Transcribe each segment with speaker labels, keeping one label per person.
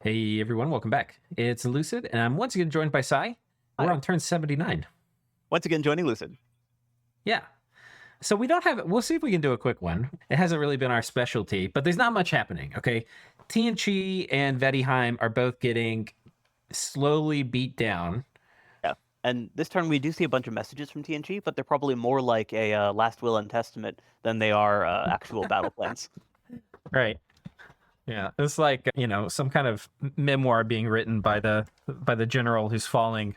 Speaker 1: Hey everyone, welcome back. It's Lucid, and I'm once again joined by Sai. We're
Speaker 2: Hi.
Speaker 1: on turn 79.
Speaker 2: Once again, joining Lucid.
Speaker 1: Yeah. So we don't have, we'll see if we can do a quick one. It hasn't really been our specialty, but there's not much happening, okay? TNG and Vettiheim are both getting slowly beat down.
Speaker 2: Yeah. And this turn, we do see a bunch of messages from TNG, but they're probably more like a Last Will and Testament than they are actual battle plans.
Speaker 1: Right. Yeah. It's like, some kind of memoir being written by the general who's falling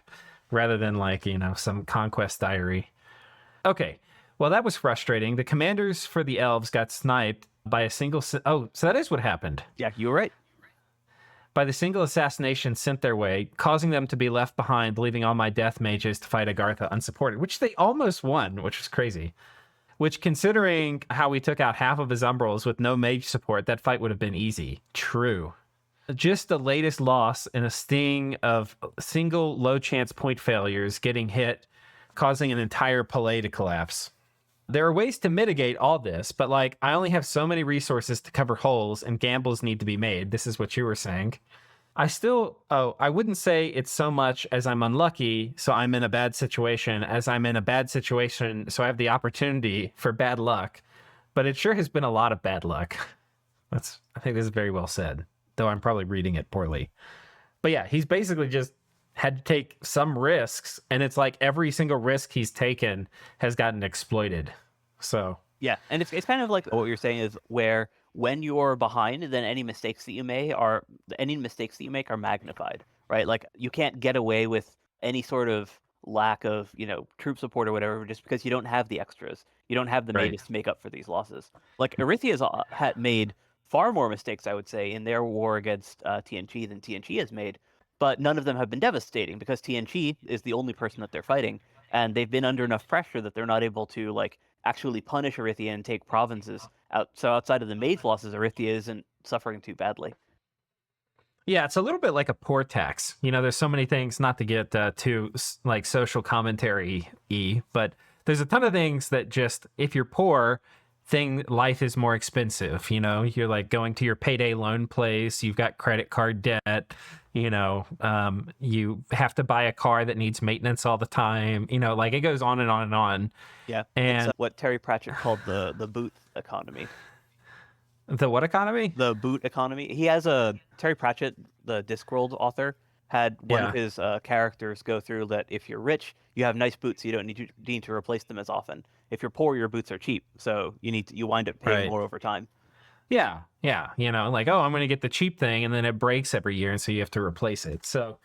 Speaker 1: rather than like, some conquest diary. Okay. Well, that was frustrating. The commanders for the elves got sniped by a single... so that is what happened.
Speaker 2: Yeah, you were right.
Speaker 1: By the single assassination sent their way, causing them to be left behind, leaving all my death mages to fight Agartha unsupported, which they almost won, which was crazy. Which, considering how we took out half of his umbrals with no mage support, that fight would have been easy. True. Just the latest loss in a sting of single low-chance point failures getting hit, causing an entire Palais to collapse. There are ways to mitigate all this, but I only have so many resources to cover holes and gambles need to be made. This is what you were saying. I wouldn't say it's so much as I'm unlucky, so I'm in a bad situation, as I'm in a bad situation, so I have the opportunity for bad luck. But it sure has been a lot of bad luck. I think this is very well said, though I'm probably reading it poorly. But yeah, he's basically just had to take some risks, and it's like every single risk he's taken has gotten exploited. So
Speaker 2: yeah, and it's kind of like what you're saying is where when you're behind, then any mistakes that you make are magnified, right? Like you can't get away with any sort of lack of troop support or whatever just because you don't have the extras. You don't have the
Speaker 1: right.
Speaker 2: mages to make up for these losses. Like Erythia's had made far more mistakes, I would say, in their war against TNG than TNG has made. But none of them have been devastating because TNG is the only person that they're fighting, and they've been under enough pressure that they're not able to actually punish Erythia and take provinces out. So outside of the mage losses, Erythia isn't suffering too badly.
Speaker 1: Yeah, it's a little bit like a poor tax. There's so many things, not to get too social commentary-y, but there's a ton of things that just, if you're poor, life is more expensive. You're like going to your payday loan place, you've got credit card debt, you have to buy a car that needs maintenance all the time. It goes on and on and on.
Speaker 2: Yeah,
Speaker 1: and
Speaker 2: it's what Terry Pratchett called the boot economy.
Speaker 1: The what economy?
Speaker 2: The boot economy. He has Terry Pratchett, the Discworld author, had one of his characters go through that if you're rich, you have nice boots, so you don't need to replace them as often. If you're poor, your boots are cheap, so you wind up paying more over time.
Speaker 1: Yeah. I'm going to get the cheap thing, and then it breaks every year, and so you have to replace it. So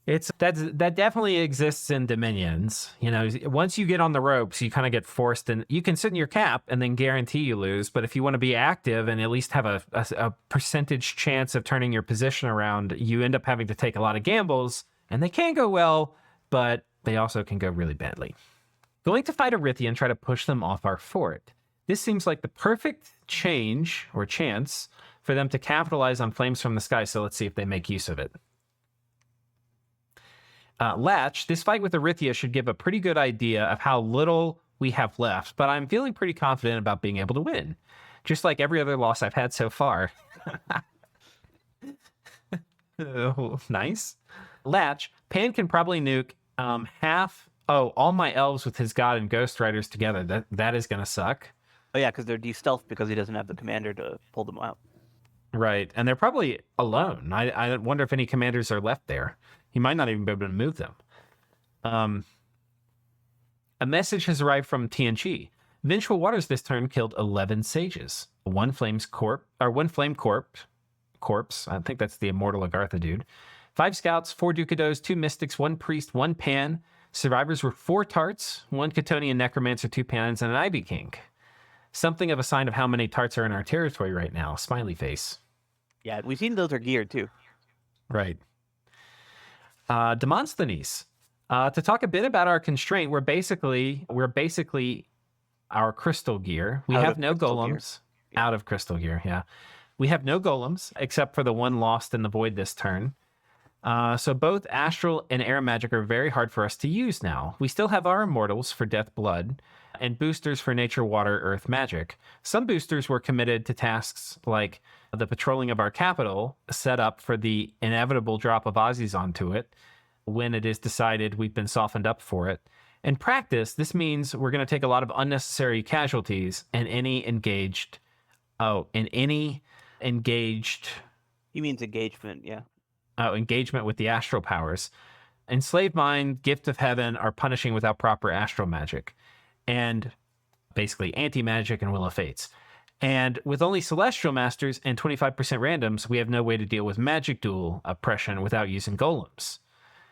Speaker 1: that definitely exists in Dominions. Once you get on the ropes, you kind of get forced, and you can sit in your cap and then guarantee you lose. But if you want to be active and at least have a percentage chance of turning your position around, you end up having to take a lot of gambles, and they can go well, but they also can go really badly. Going to fight Erythia and try to push them off our fort. This seems like the perfect change or chance for them to capitalize on flames from the sky, so let's see if they make use of it. Latch, this fight with Erythia should give a pretty good idea of how little we have left, but I'm feeling pretty confident about being able to win, just like every other loss I've had so far. Oh, nice. Latch, Pan can probably nuke all my elves with his god and ghost riders together. That is going to suck.
Speaker 2: Oh yeah, because they're de-stealth because he doesn't have the commander to pull them out.
Speaker 1: Right, and they're probably alone. I wonder if any commanders are left there. He might not even be able to move them. A message has arrived from TNG. Vengeful Waters this turn killed 11 sages. One flame corpse. I think that's the immortal Agartha dude. 5 scouts, 4 Dukados, 2 mystics, 1 priest, 1 pan. Survivors were 4 tarts, 1 Catonian necromancer, 2 pans, and an Ivy King. Something of a sign of how many tarts are in our territory right now. Smiley face.
Speaker 2: Yeah, we've seen those are geared too.
Speaker 1: Right. Demosthenes. To talk a bit about our constraint, we're basically our crystal gear. We have no golems. Out of crystal gear, yeah. We have no golems, except for the one lost in the void this turn. So both astral and air magic are very hard for us to use now. We still have our immortals for death blood, and boosters for nature, water, earth, magic. Some boosters were committed to tasks like the patrolling of our capital, set up for the inevitable drop of Aussies onto it when it is decided we've been softened up for it. In practice, this means we're going to take a lot of unnecessary casualties and any engaged.
Speaker 2: He means engagement, yeah.
Speaker 1: Engagement with the astral powers. Enslaved Mind, Gift of Heaven are punishing without proper astral magic, and basically anti-magic and Will of Fates. And with only Celestial Masters and 25% randoms, we have no way to deal with Magic Duel oppression without using golems.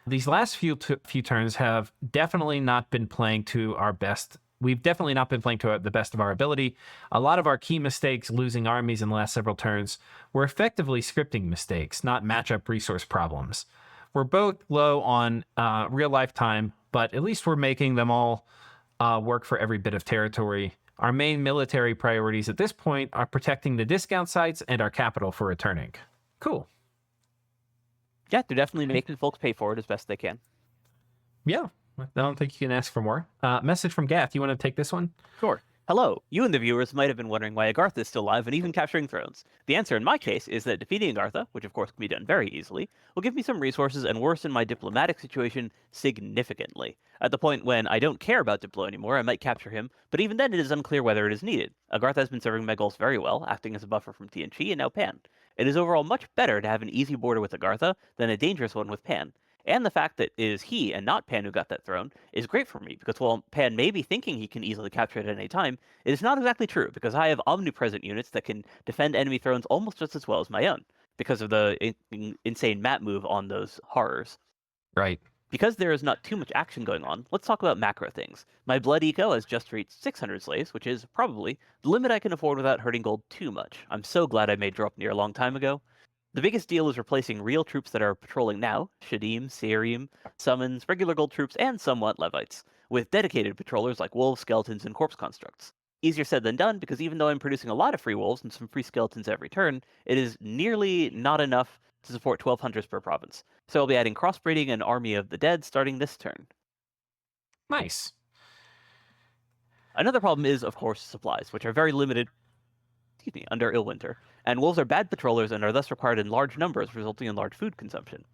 Speaker 1: These last few turns have definitely not been playing to our best. We've definitely not been playing to the best of our ability. A lot of our key mistakes, losing armies in the last several turns, were effectively scripting mistakes, not matchup resource problems. We're both low on real life time, but at least we're making them all work for every bit of territory. Our main military priorities at this point are protecting the discount sites and our capital for returning. Cool.
Speaker 2: Yeah, they're definitely making folks pay for it as best they can.
Speaker 1: Yeah, I don't think you can ask for more. Message from Gath. You want to take this one?
Speaker 2: Sure. Hello. You and the viewers might have been wondering why Agartha is still alive and even capturing thrones. The answer in my case is that defeating Agartha, which of course can be done very easily, will give me some resources and worsen my diplomatic situation significantly. At the point when I don't care about Diplo anymore, I might capture him, but even then it is unclear whether it is needed. Agartha has been serving my goals very well, acting as a buffer from TNG and now Pan. It is overall much better to have an easy border with Agartha than a dangerous one with Pan. And the fact that it is he and not Pan who got that throne is great for me, because while Pan may be thinking he can easily capture it at any time, it is not exactly true, because I have omnipresent units that can defend enemy thrones almost just as well as my own, because of the insane map move on those horrors.
Speaker 1: Right.
Speaker 2: Because there is not too much action going on, let's talk about macro things. My blood eco has just reached 600 slaves, which is probably the limit I can afford without hurting gold too much. I'm so glad I made Drop Near a long time ago. The biggest deal is replacing real troops that are patrolling now, Shadim, Serim, Summons, regular gold troops, and somewhat Levites, with dedicated patrollers like wolves, skeletons, and corpse constructs. Easier said than done, because even though I'm producing a lot of free wolves and some free skeletons every turn, it is nearly not enough to support 12 hunters per province. So I'll be adding crossbreeding and Army of the Dead starting this turn.
Speaker 1: Nice.
Speaker 2: Another problem is, of course, supplies, which are very limited under Illwinter, and wolves are bad patrollers and are thus required in large numbers, resulting in large food consumption.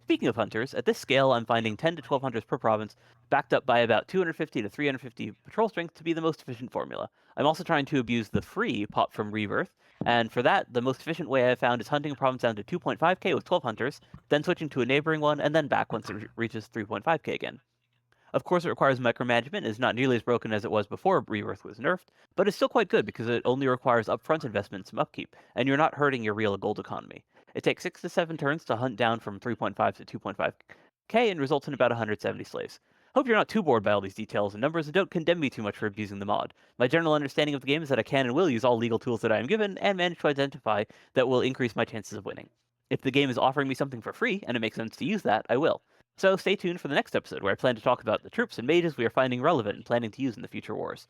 Speaker 2: Speaking of hunters, at this scale, I'm finding 10 to 12 hunters per province, backed up by about 250 to 350 patrol strength to be the most efficient formula. I'm also trying to abuse the free pop from Rebirth, and for that, the most efficient way I've found is hunting a province down to 2.5k with 12 hunters, then switching to a neighboring one, and then back once it reaches 3.5k again. Of course, it requires micromanagement and is not nearly as broken as it was before Rebirth was nerfed, but it's still quite good because it only requires upfront investment and some upkeep, and you're not hurting your real gold economy. It takes 6 to 7 turns to hunt down from 3.5 to 2.5k and results in about 170 slaves. Hope you're not too bored by all these details and numbers and don't condemn me too much for abusing the mod. My general understanding of the game is that I can and will use all legal tools that I am given and manage to identify that will increase my chances of winning. If the game is offering me something for free and it makes sense to use that, I will. So stay tuned for the next episode, where I plan to talk about the troops and mages we are finding relevant and planning to use in the future wars.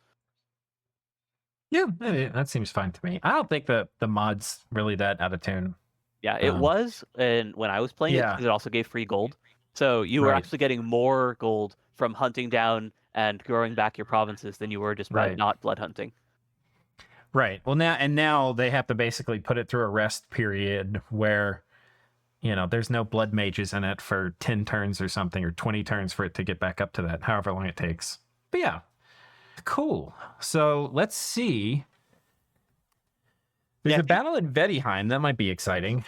Speaker 1: Yeah, that seems fine to me. I don't think that the mod's really that out of tune.
Speaker 2: Yeah, it was, and when I was playing it, because it also gave free gold. So you were actually getting more gold from hunting down and growing back your provinces than you were just by not blood hunting.
Speaker 1: Right. Well, now they have to basically put it through a rest period where, there's no blood mages in it for 10 turns or something, or 20 turns for it to get back up to that, however long it takes. But yeah, cool. So let's see. There's a battle at Vaetti. That might be exciting.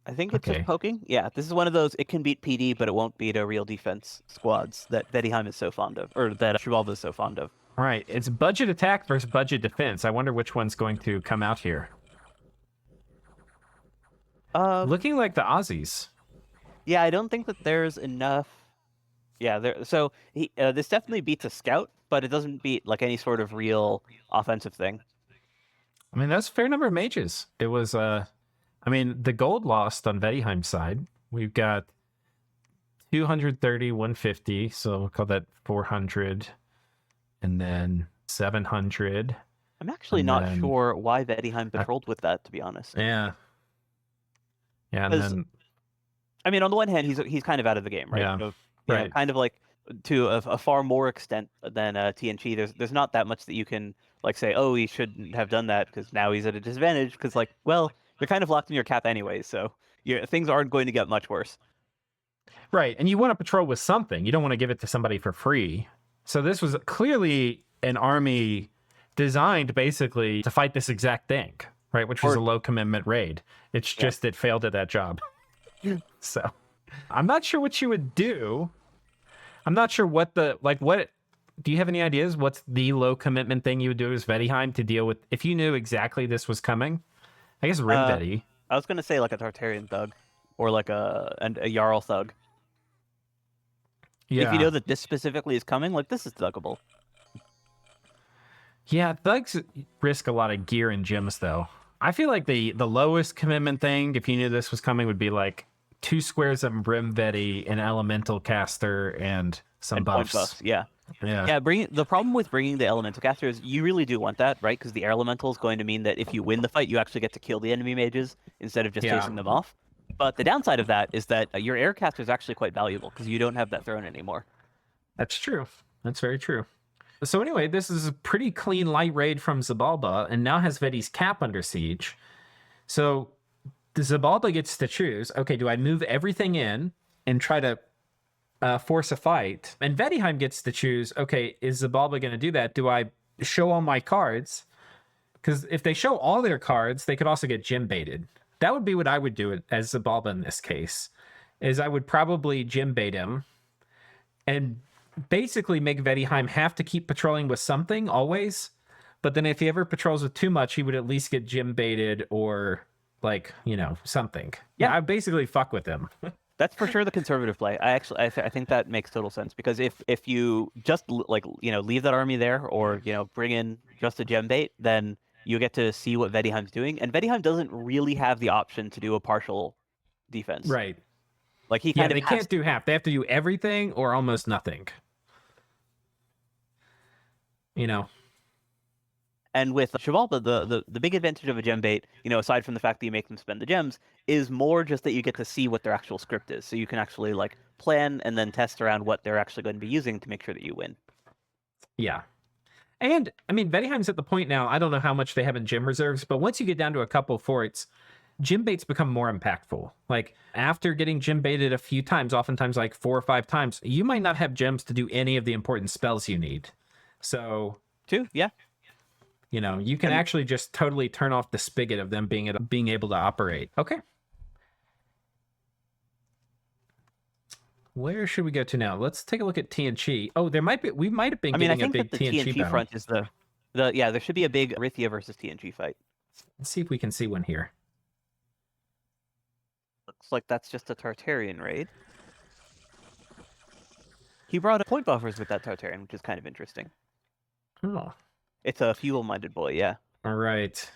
Speaker 2: I think it's just poking. Yeah, this is one of those, it can beat PD, but it won't beat a real defense squads that Vaetti is so fond of, or that Shivalva is so fond of.
Speaker 1: All right, it's budget attack versus budget defense. I wonder which one's going to come out here. Looking like the Aussies.
Speaker 2: Yeah, I don't think that there's enough. Yeah, so this definitely beats a scout, but it doesn't beat like any sort of real offensive thing.
Speaker 1: I mean, that's a fair number of mages. It was, the gold lost on Vaetti's side. We've got 230, 150, so we'll call that 400, and then 700.
Speaker 2: I'm actually not sure why Vaetti patrolled with that, to be honest.
Speaker 1: Yeah. Yeah, and then...
Speaker 2: I mean, on the one hand, he's kind of out of the game, right?
Speaker 1: Yeah,
Speaker 2: kind of like to a far more extent than TNT. There's not that much that you can like say, oh, he shouldn't have done that because now he's at a disadvantage. Because like, well, you're kind of locked in your cap anyway, so things aren't going to get much worse.
Speaker 1: Right. And you want to patrol with something. You don't want to give it to somebody for free. So this was clearly an army designed basically to fight this exact thing, right? Which was a low commitment raid. It's just it failed at that job. So I'm not sure what you would do. I'm not sure what do you have any ideas? What's the low commitment thing you would do as Vettihheim to deal with if you knew exactly this was coming? I guess Rim Vetti.
Speaker 2: I was going to say like a Tartarian thug or like a Jarl thug.
Speaker 1: Yeah.
Speaker 2: If you know that this specifically is coming, like this is thuggable.
Speaker 1: Yeah, thugs risk a lot of gear and gems though. I feel like the lowest commitment thing, if you knew this was coming, would be like 2 squares of Rim Vetti, an elemental caster, and some buffs.
Speaker 2: Yeah. The problem with bringing the elemental caster is you really do want that, right? Because the air elemental is going to mean that if you win the fight, you actually get to kill the enemy mages instead of just chasing them off. But the downside of that is that your air caster is actually quite valuable because you don't have that throne anymore.
Speaker 1: That's true. That's very true. So anyway, this is a pretty clean light raid from Zabalba, and now has Vetti's cap under siege. So the Zabalba gets to choose, okay, do I move everything in and try to force a fight? And Vettihheim gets to choose, okay, is Zabalba going to do that? Do I show all my cards? Because if they show all their cards, they could also get gym baited. That would be what I would do as Zabalba in this case, is I would probably gym bait him and basically make Vettihheim have to keep patrolling with something always. But then if he ever patrols with too much, he would at least get gym baited or like, something. Yeah, I basically fuck with him.
Speaker 2: That's for sure the conservative play. I think that makes total sense because if you just leave that army there or bring in just a gem bait, then you get to see what Vettihheim's doing, and Vettihheim doesn't really have the option to do a partial defense.
Speaker 1: Right.
Speaker 2: Like they
Speaker 1: can't do half. They have to do everything or almost nothing.
Speaker 2: And with Xibalba, the big advantage of a gem bait, aside from the fact that you make them spend the gems, is more just that you get to see what their actual script is. So you can actually like plan and then test around what they're actually going to be using to make sure that you win.
Speaker 1: Yeah. And I mean, Vettihheim's at the point now, I don't know how much they have in gym reserves, but once you get down to a couple forts, gym baits become more impactful. Like after getting gym baited a few times, oftentimes like 4 or 5 times, you might not have gems to do any of the important spells you need. So,
Speaker 2: yeah.
Speaker 1: You can actually just totally turn off the spigot of them being able to operate. Okay. Where should we go to now? Let's take a look at TNT. Oh, we might have been getting a big TNT battle. I think
Speaker 2: the TNT front is there should be a big Arithia versus TNT fight.
Speaker 1: Let's see if we can see one here.
Speaker 2: Looks like that's just a Tartarian raid. He brought up point buffers with that Tartarian, which is kind of interesting.
Speaker 1: Oh.
Speaker 2: It's a fuel-minded boy, yeah.
Speaker 1: All right.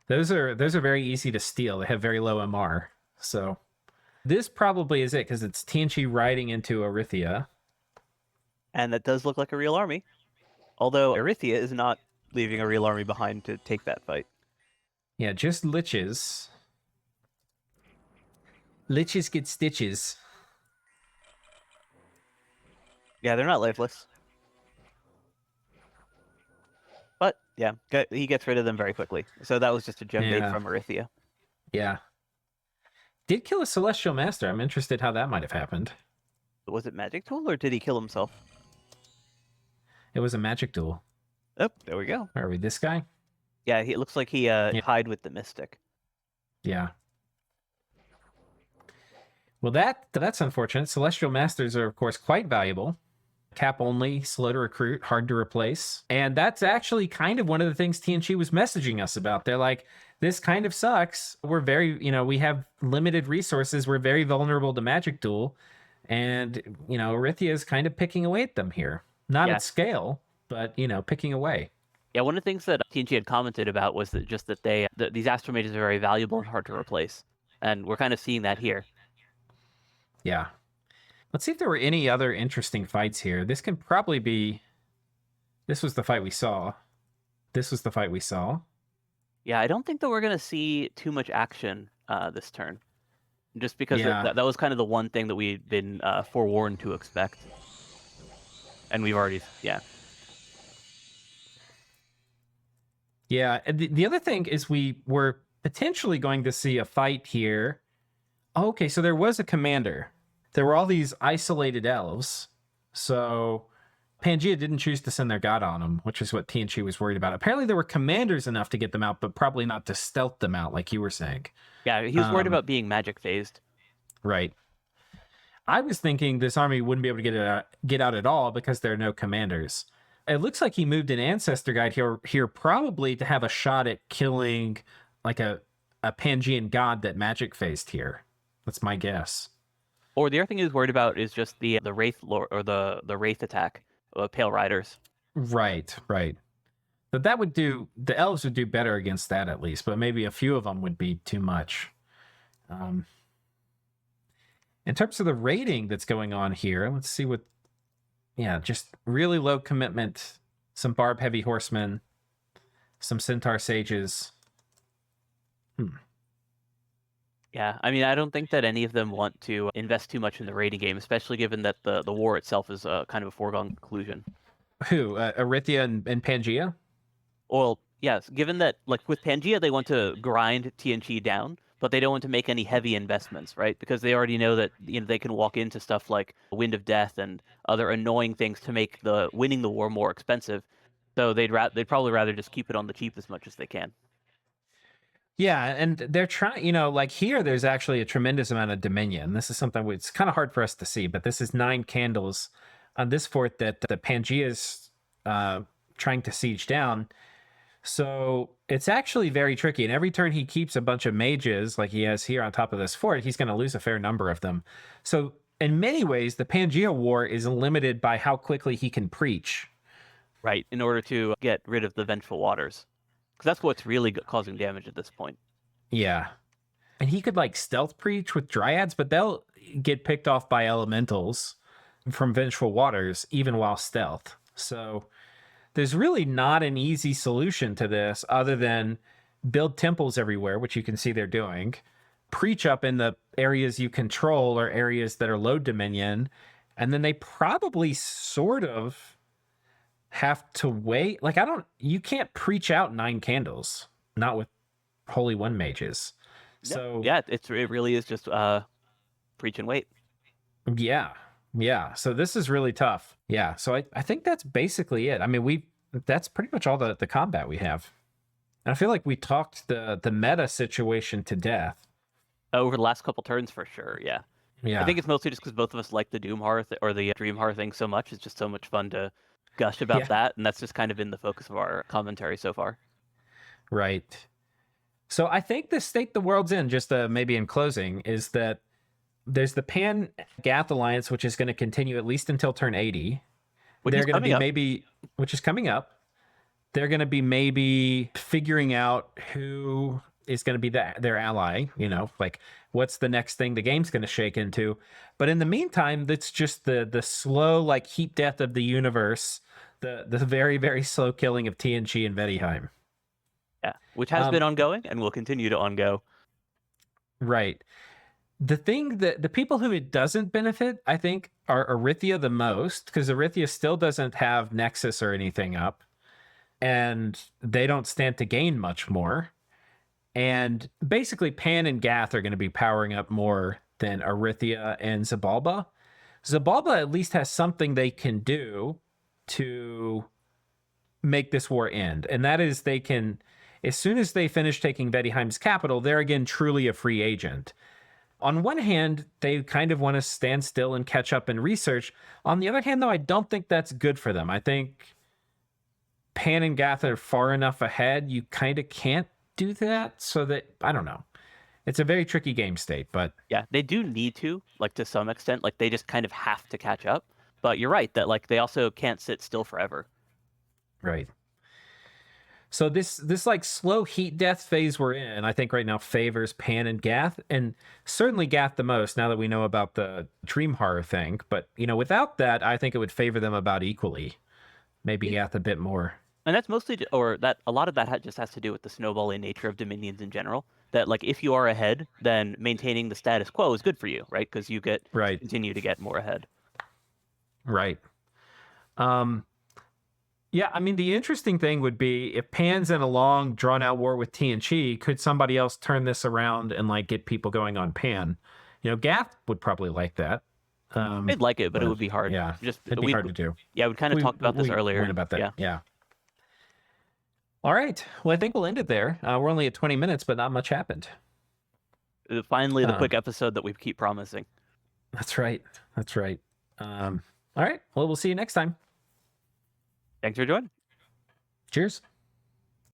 Speaker 1: Those are very easy to steal. They have very low MR. So this probably is it, because it's TNT riding into Arithia.
Speaker 2: And that does look like a real army. Although Arithia is not leaving a real army behind to take that fight.
Speaker 1: Yeah, just liches. Liches get stitches.
Speaker 2: Yeah, they're not lifeless. But, yeah, he gets rid of them very quickly. So that was just a gem bait from Arithia.
Speaker 1: Yeah. Did kill a Celestial Master. I'm interested how that might have happened.
Speaker 2: Was it Magic Tool, or did he kill himself?
Speaker 1: It was a Magic Duel.
Speaker 2: Oh, there we go.
Speaker 1: Are we this guy?
Speaker 2: Yeah, it looks like he hide with the Mystic.
Speaker 1: Yeah. Well, that's unfortunate. Celestial Masters are, of course, quite valuable. Cap only, slow to recruit, hard to replace. And that's actually kind of one of the things TNG was messaging us about. They're like, this kind of sucks. We're very, we have limited resources. We're very vulnerable to Magic Duel. And, Arithia is kind of picking away at them here. Not at scale, but, picking away.
Speaker 2: Yeah, one of the things that TNG had commented about was that these Astral Mages are very valuable and hard to replace. And we're kind of seeing that here.
Speaker 1: Yeah. Let's see if there were any other interesting fights here. This can probably be... This was the fight we saw. This was the fight we saw.
Speaker 2: Yeah, I don't think that we're going to see too much action this turn. just because
Speaker 1: Yeah.
Speaker 2: that was kind of the one thing that we'd been forewarned to expect, and we've already
Speaker 1: Yeah. And the other thing is we were potentially going to see a fight here. Okay, so there was a commander. There were all these isolated elves. So Pangea didn't choose to send their god on them, which is what TNG was worried about. Apparently there were commanders enough to get them out, but probably not to stealth them out like you were saying.
Speaker 2: Yeah, he was worried about being magic phased.
Speaker 1: Right. I was thinking this army wouldn't be able to get out at all because there are no commanders. It looks like he moved an ancestor guide here probably to have a shot at killing like a Pangean god that magic phased here. That's my guess.
Speaker 2: Or the other thing he was worried about is just the wraith lord, or the wraith attack of Pale Riders.
Speaker 1: Right. But that would do, the elves would do better against that at least, but maybe a few of them would be too much. In terms of the rating that's going on here, let's see what, just really low commitment, some Barb Heavy Horsemen, some Centaur Sages.
Speaker 2: Yeah, I mean, I don't think that any of them want to invest too much in the rating game, especially given that the war itself is kind of a foregone conclusion.
Speaker 1: Who? Arithia and Pangea?
Speaker 2: Well, yes, given that, like, with Pangea, they want to grind TNG down, but they don't want to make any heavy investments, right? Because they already know that, they can walk into stuff like Wind of Death and other annoying things to make winning the war more expensive. So they'd probably rather just keep it on the cheap as much as they can.
Speaker 1: Yeah, and they're trying, like here, there's actually a tremendous amount of dominion. This is something it's kind of hard for us to see, but this is 9 candles on this fort that the Pangea is trying to siege down. So it's actually very tricky. And every turn he keeps a bunch of mages, like he has here on top of this fort, he's going to lose a fair number of them. So in many ways, the Pangea War is limited by how quickly he can preach.
Speaker 2: Right, in order to get rid of the Vengeful Waters. Because that's what's really causing damage at this point.
Speaker 1: Yeah. And he could like stealth preach with dryads, but they'll get picked off by elementals from Vengeful Waters, even while stealth. So there's really not an easy solution to this other than build temples everywhere, which you can see they're doing. Preach up in the areas you control or areas that are low dominion. And then they probably sort of have to wait. Like, you can't preach out 9 candles, not with Holy One mages. So
Speaker 2: yeah, it really is just preach and wait.
Speaker 1: Yeah. So this is really tough. Yeah. So I think that's basically it. I mean, that's pretty much all the combat we have. And I feel like we talked the meta situation to death.
Speaker 2: Over the last couple turns, for sure, yeah. I think it's mostly just because both of us like the Doom Horror or the Dream Horror thing so much. It's just so much fun to gush about that, and that's just kind of been the focus of our commentary so far.
Speaker 1: Right. So I think the state the world's in, just maybe in closing, is that there's the Pan-Gath Alliance, which is going to continue at least until turn 80. They're going to be which is coming up. They're going to be maybe figuring out who is going to be their ally, like what's the next thing the game's going to shake into. But in the meantime, that's just the slow, like, heat death of the universe, the very, very slow killing of TNG and Vaetti.
Speaker 2: Yeah, which has been ongoing and will continue to ongo.
Speaker 1: Right. The thing that the people who it doesn't benefit, I think, are Arithia the most, because Arithia still doesn't have Nexus or anything up, and they don't stand to gain much more. And basically, Pan and Gath are going to be powering up more than Arithia and Zabalba. Zabalba at least has something they can do to make this war end. And that is they can, as soon as they finish taking Vaetti capital, they're again truly a free agent. On one hand, they kind of want to stand still and catch up in research. On the other hand, though, I don't think that's good for them. I think Pan and Gath are far enough ahead, you kind of can't do that, so that, I don't know. It's a very tricky game state, but
Speaker 2: yeah, they do need to, like, to some extent, like, they just kind of have to catch up. But you're right that, like, they also can't sit still forever.
Speaker 1: Right. So this like slow heat death phase we're in, I think right now favors Pan and Gath, and certainly Gath the most now that we know about the Dream Horror thing. But without that, I think it would favor them about equally. Maybe Gath a bit more.
Speaker 2: And that's mostly, or that a lot of that just has to do with the snowballing nature of dominions in general. That like if you are ahead, then maintaining the status quo is good for you, right? Because you get
Speaker 1: Right.
Speaker 2: continue to get more ahead.
Speaker 1: Right. Yeah, I mean, the interesting thing would be if Pan's in a long, drawn-out war with TNG, could somebody else turn this around and like get people going on Pan? Gath would probably like that.
Speaker 2: I'd like it, but it
Speaker 1: But
Speaker 2: would be hard.
Speaker 1: yeah,
Speaker 2: Just
Speaker 1: it'd be hard to do.
Speaker 2: yeah, we kind of talked about this earlier.
Speaker 1: Went about that.
Speaker 2: Yeah.
Speaker 1: Yeah. All right. Well, I think we'll end it there. We're only at 20 minutes, but not much happened.
Speaker 2: Finally, the quick episode that we keep promising.
Speaker 1: That's right. That's right. All right. Well, we'll see you next time.
Speaker 2: Thanks for joining.
Speaker 1: Cheers.